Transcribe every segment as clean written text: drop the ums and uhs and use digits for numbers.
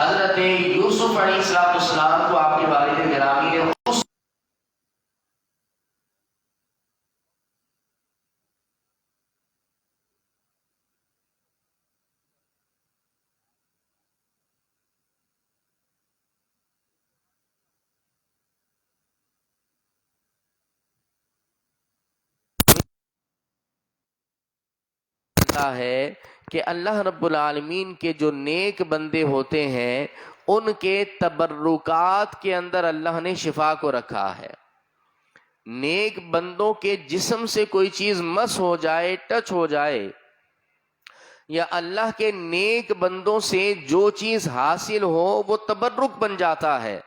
حضرت یوسف علیہ السلام کو آپ کے والد گرامی نے ہے کہ اللہ رب العالمین کے جو نیک بندے ہوتے ہیں ان کے تبرکات کے اندر اللہ نے شفا کو رکھا ہے. نیک بندوں کے جسم سے کوئی چیز مس ہو جائے، ٹچ ہو جائے، یا اللہ کے نیک بندوں سے جو چیز حاصل ہو وہ تبرک بن جاتا ہے.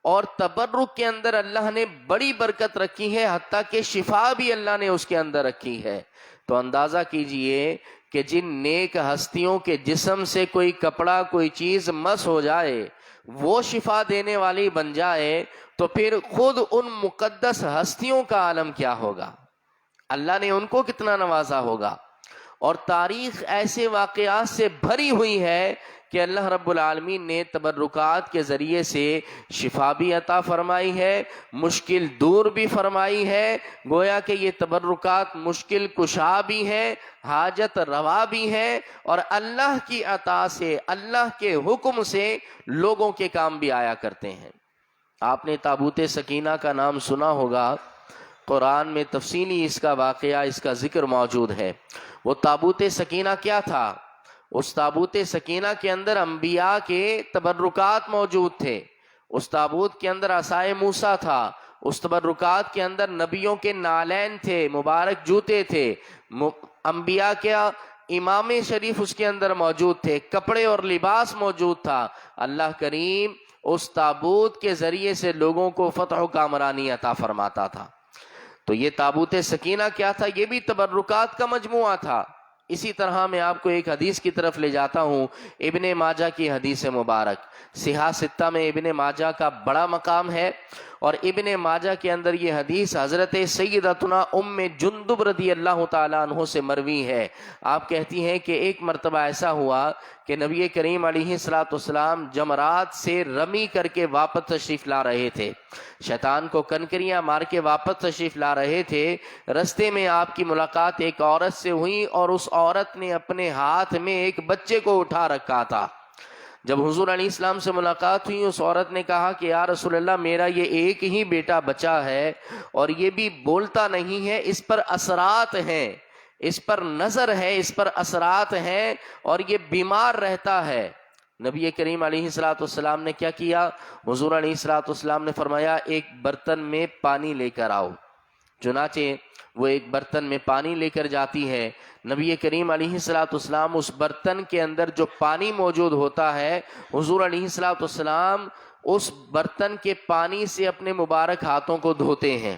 اور تبرک کے اندر اللہ نے بڑی برکت رکھی ہے، حتیٰ کہ شفا بھی اللہ نے اس کے اندر رکھی ہے. تو اندازہ کیجئے کہ جن نیک ہستیوں کے جسم سے کوئی کپڑا، کوئی چیز مس ہو جائے، وہ شفا دینے والی بن جائے، تو پھر خود ان مقدس ہستیوں کا عالم کیا ہوگا، اللہ نے ان کو کتنا نوازا ہوگا. اور تاریخ ایسے واقعات سے بھری ہوئی ہے کہ اللہ رب العالمین نے تبرکات کے ذریعے سے شفا بھی عطا فرمائی ہے، مشکل دور بھی فرمائی ہے. گویا کہ یہ تبرکات مشکل کشا بھی ہیں، حاجت روا بھی ہیں، اور اللہ کی عطا سے، اللہ کے حکم سے لوگوں کے کام بھی آیا کرتے ہیں. آپ نے تابوت سکینہ کا نام سنا ہوگا، قرآن میں تفصیلی اس کا واقعہ، اس کا ذکر موجود ہے. وہ تابوت سکینہ کیا تھا؟ اس تابوت سکینہ کے اندر انبیاء کے تبرکات موجود تھے. اس تابوت کے اندر عصائے موسیٰ تھا. اس تبرکات کے اندر نبیوں کے نالین تھے، مبارک جوتے تھے. انبیاء کا امام شریف اس کے اندر موجود تھے، کپڑے اور لباس موجود تھا. اللہ کریم اس تابوت کے ذریعے سے لوگوں کو فتح و کامرانی عطا فرماتا تھا. تو یہ تابوت سکینہ کیا تھا؟ یہ بھی تبرکات کا مجموعہ تھا. اسی طرح میں آپ کو ایک حدیث کی طرف لے جاتا ہوں، ابن ماجہ کی حدیث مبارک. صحاح ستہ میں ابن ماجہ کا بڑا مقام ہے، اور ابن ماجہ کے اندر یہ حدیث حضرت سیدتنا ام جندب رضی اللہ تعالیٰ عنہ سے مروی ہے. آپ کہتی ہیں کہ ایک مرتبہ ایسا ہوا کہ نبی کریم علیہ السلام جمرات سے رمی کر کے واپس تشریف لا رہے تھے، شیطان کو کنکریاں مار کے واپس تشریف لا رہے تھے. رستے میں آپ کی ملاقات ایک عورت سے ہوئی، اور اس عورت نے اپنے ہاتھ میں ایک بچے کو اٹھا رکھا تھا. جب حضور علیہ السلام سے ملاقات ہوئی، اس عورت نے کہا کہ یا رسول اللہ، میرا یہ ایک ہی بیٹا بچا ہے، اور یہ بھی بولتا نہیں ہے، اس پر اثرات ہیں، اس پر نظر ہے، اس پر اثرات ہیں، اور یہ بیمار رہتا ہے. نبی کریم علیہ السلام نے کیا کیا؟ حضور علیہ السلام نے فرمایا ایک برتن میں پانی لے کر آؤ. چنانچہ وہ ایک برتن میں پانی لے کر جاتی ہے. نبی کریم علیہ السلام اس برتن کے اندر جو پانی موجود ہوتا ہے، حضور علیہ السلام اس برتن کے پانی سے اپنے مبارک ہاتھوں کو دھوتے ہیں،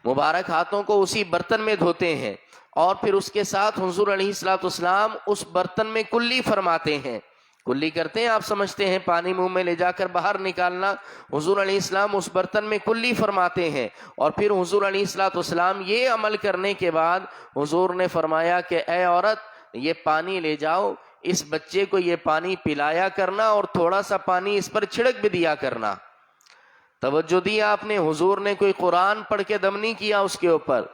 مبارک ہاتھوں کو اسی برتن میں دھوتے ہیں، اور پھر اس کے ساتھ حضور علیہ السلام اس برتن میں کلی فرماتے ہیں. کلی کرتے ہیں، آپ سمجھتے ہیں پانی منہ میں لے جا کر باہر نکالنا. حضور علیہ السلام اس برتن میں کلی فرماتے ہیں، اور پھر حضور علیہ السلام یہ عمل کرنے کے بعد حضور نے فرمایا کہ اے عورت، یہ پانی لے جاؤ، اس بچے کو یہ پانی پلایا کرنا، اور تھوڑا سا پانی اس پر چھڑک بھی دیا کرنا. توجہ دیا آپ نے، حضور نے کوئی قرآن پڑھ کے دم نہیں کیا اس کے اوپر،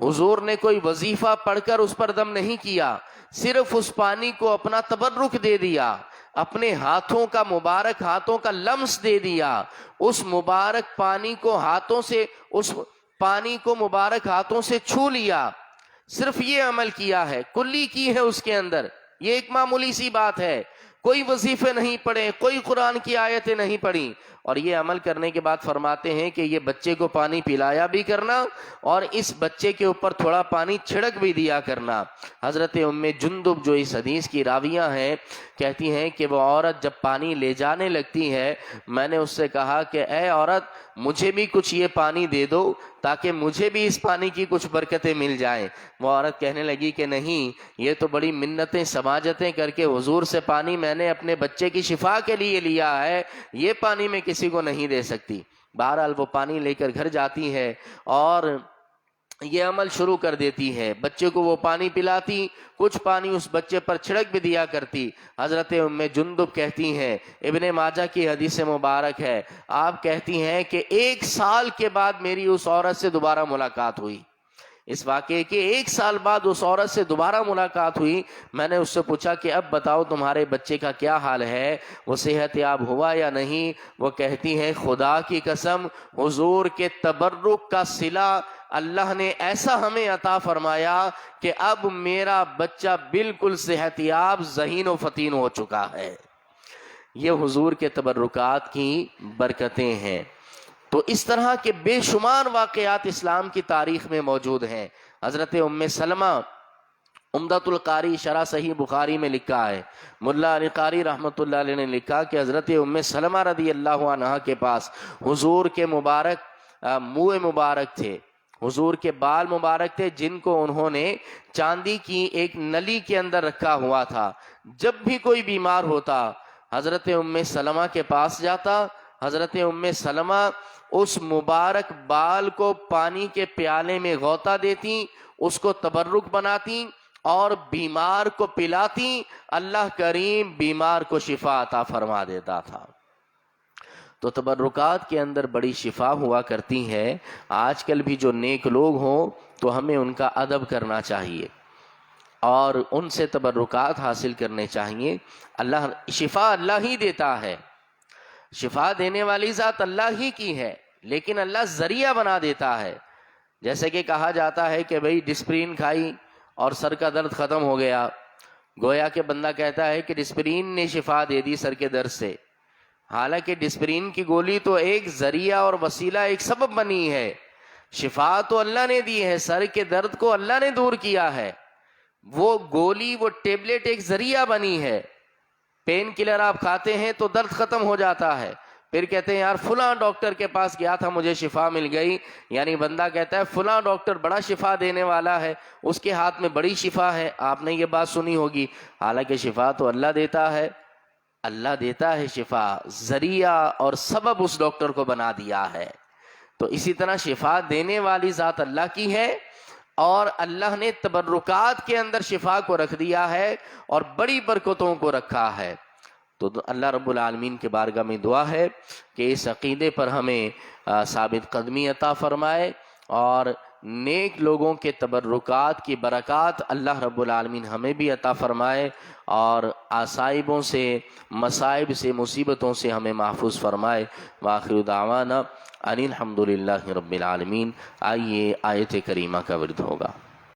حضور نے کوئی وظیفہ پڑھ کر اس پر دم نہیں کیا، صرف اس پانی کو اپنا تبرک دے دیا، اپنے ہاتھوں کا، مبارک ہاتھوں کا لمس دے دیا. اس مبارک پانی کو ہاتھوں سے، اس پانی کو مبارک ہاتھوں سے چھو لیا. صرف یہ عمل کیا ہے، کلی کی ہے اس کے اندر. یہ ایک معمولی سی بات ہے، کوئی وظیفے نہیں پڑھے، کوئی قرآن کی آیتیں نہیں پڑھی. اور یہ عمل کرنے کے بعد فرماتے ہیں کہ یہ بچے کو پانی پلایا بھی کرنا، اور اس بچے کے اوپر تھوڑا پانی چھڑک بھی دیا کرنا. حضرت ام جندب جو اس حدیث کی راویہ ہیں، کہتی ہیں کہ وہ عورت جب پانی لے جانے لگتی ہے، میں نے اس سے کہا کہ اے عورت، مجھے بھی کچھ یہ پانی دے دو تاکہ مجھے بھی اس پانی کی کچھ برکتیں مل جائیں. وہ عورت کہنے لگی کہ نہیں، یہ تو بڑی منتیں سماجتیں کر کے حضور سے پانی میں نے اپنے بچے کی شفا کے لیے لیا ہے، یہ پانی میں کسی کو نہیں دے سکتی. بہرحال وہ پانی لے کر گھر جاتی ہے، اور یہ عمل شروع کر دیتی ہے، بچے کو وہ پانی پلاتی، کچھ پانی اس بچے پر چھڑک بھی دیا کرتی۔ حضرت ام جندب کہتی ہیں، ابن ماجہ کی حدیث مبارک ہے، آپ کہتی ہیں کہ 1 سال کے بعد میری اس عورت سے دوبارہ ملاقات ہوئی۔ اس واقعے کے 1 سال بعد اس عورت سے دوبارہ ملاقات ہوئی۔ میں نے اس سے پوچھا کہ اب بتاؤ تمہارے بچے کا کیا حال ہے، وہ صحت یاب ہوا یا نہیں؟ وہ کہتی ہیں، خدا کی قسم حضور کے تبرک کا صلہ اللہ نے ایسا ہمیں عطا فرمایا کہ اب میرا بچہ بالکل صحت یاب ذہین و فطین ہو چکا ہے۔ یہ حضور کے تبرکات کی برکتیں ہیں۔ تو اس طرح کے بے شمار واقعات اسلام کی تاریخ میں موجود ہیں۔ حضرت ام سلمہ، عمدۃ القاری شرح صحیح بخاری میں لکھا ہے، ملا علی قاری رحمۃ اللہ علیہ نے لکھا کہ حضرت ام سلمہ رضی اللہ عنہا کے پاس حضور کے مبارک منہ مبارک تھے، حضور کے بال مبارک تھے، جن کو انہوں نے چاندی کی ایک نلی کے اندر رکھا ہوا تھا۔ جب بھی کوئی بیمار ہوتا حضرت ام سلمہ کے پاس جاتا، حضرت ام سلمہ اس مبارک بال کو پانی کے پیالے میں غوطہ دیتی، اس کو تبرک بناتی اور بیمار کو پلاتی، اللہ کریم بیمار کو شفا عطا فرما دیتا تھا۔ تو تبرکات کے اندر بڑی شفا ہوا کرتی ہے۔ آج کل بھی جو نیک لوگ ہوں تو ہمیں ان کا ادب کرنا چاہیے اور ان سے تبرکات حاصل کرنے چاہیے۔ شفا اللہ ہی دیتا ہے، شفا دینے والی ذات اللہ ہی کی ہے، لیکن اللہ ذریعہ بنا دیتا ہے۔ جیسے کہ کہا جاتا ہے کہ بھئی ڈسپرین کھائی اور سر کا درد ختم ہو گیا، گویا کہ بندہ کہتا ہے کہ ڈسپرین نے شفا دے دی سر کے درد سے، حالانکہ ڈسپرین کی گولی تو ایک ذریعہ اور وسیلہ، ایک سبب بنی ہے۔ شفا تو اللہ نے دی ہے، سر کے درد کو اللہ نے دور کیا ہے، وہ گولی، وہ ٹیبلٹ ایک ذریعہ بنی ہے۔ پین کلر آپ کھاتے ہیں تو درد ختم ہو جاتا ہے، پھر کہتے ہیں یار فلاں ڈاکٹر کے پاس گیا تھا مجھے شفا مل گئی، یعنی بندہ کہتا ہے فلاں ڈاکٹر بڑا شفا دینے والا ہے، اس کے ہاتھ میں بڑی شفا ہے۔ آپ نے یہ بات سنی ہوگی، حالانکہ شفا تو اللہ دیتا ہے، اللہ دیتا ہے شفا، ذریعہ اور سبب اس ڈاکٹر کو بنا دیا ہے۔ تو اسی طرح شفا دینے والی ذات اللہ کی ہے، اور اللہ نے تبرکات کے اندر شفا کو رکھ دیا ہے اور بڑی برکتوں کو رکھا ہے۔ تو اللہ رب العالمین کے بارگاہ میں دعا ہے کہ اس عقیدے پر ہمیں ثابت قدمی عطا فرمائے، اور نیک لوگوں کے تبرکات کی برکات اللہ رب العالمین ہمیں بھی عطا فرمائے، اور عصائبوں سے، مصائب سے، مصیبتوں سے ہمیں محفوظ فرمائے۔ وآخر دعوانا ان الحمد للہ رب العالمین۔ آئیے آیت کریمہ کا ورد ہوگا۔